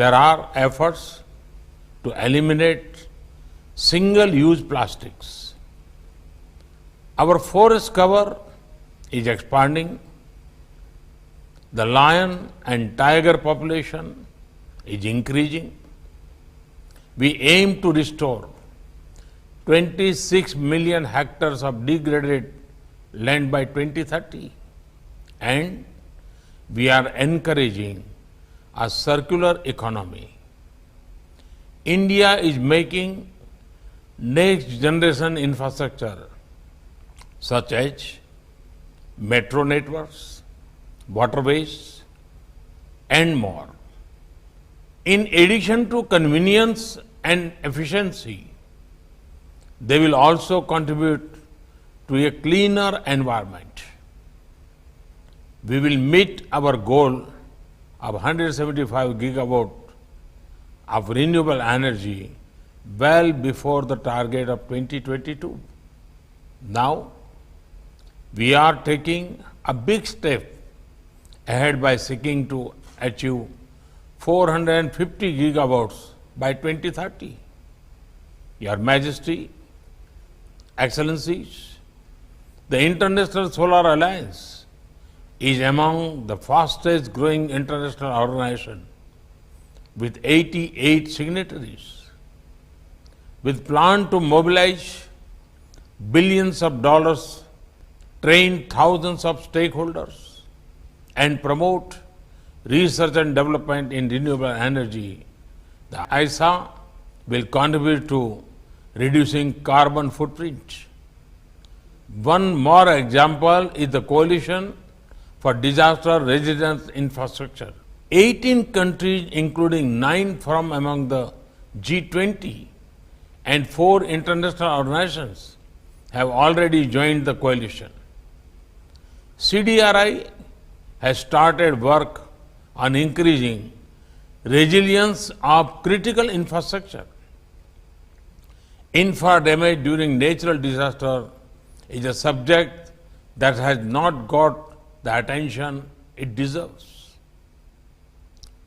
There are efforts to eliminate single-use plastics. Our forest cover is expanding. The lion and tiger population is increasing. We aim to restore 26 million hectares of degraded land by 2030. And we are encouraging a circular economy. India is making next generation infrastructure such as metro networks, waterways, and more. In addition to convenience and efficiency, they will also contribute to a cleaner environment. We will meet our goal of 175 gigawatt of renewable energy well before the target of 2022. Now, we are taking a big step ahead by seeking to achieve 450 gigawatts by 2030. Your Majesty, Excellencies, the International Solar Alliance is among the fastest growing international organizations with 88 signatories. With plan to mobilize billions of dollars, train thousands of stakeholders, and promote research and development in renewable energy, the ISA will contribute to reducing carbon footprint. One more example is the Coalition for Disaster Resilience Infrastructure. 18 countries, including 9 from among the G20 and 4 international organizations, have already joined the coalition. CDRI has started work on increasing resilience of critical infrastructure. Infra damage during natural disaster is a subject that has not got the attention it deserves.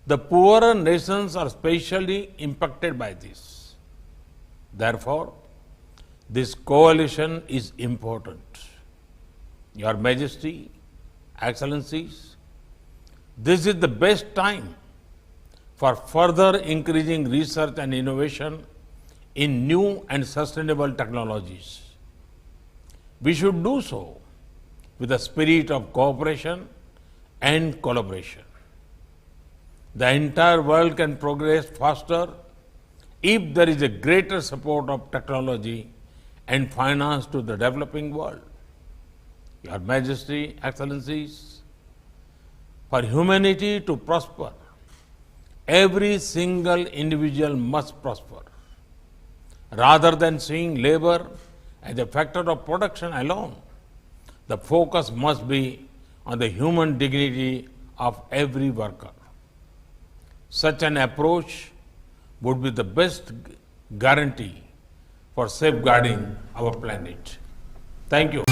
The poorer nations are especially impacted by this. Therefore, this coalition is important. Your Majesty, Excellencies, this is the best time for further increasing research and innovation in new and sustainable technologies. We should do so with a spirit of cooperation and collaboration. The entire world can progress faster if there is a greater support of technology and finance to the developing world. Your Majesty, Excellencies, for humanity to prosper, every single individual must prosper. Rather than seeing labor as a factor of production alone, the focus must be on the human dignity of every worker. Such an approach would be the best guarantee for safeguarding our planet. Thank you.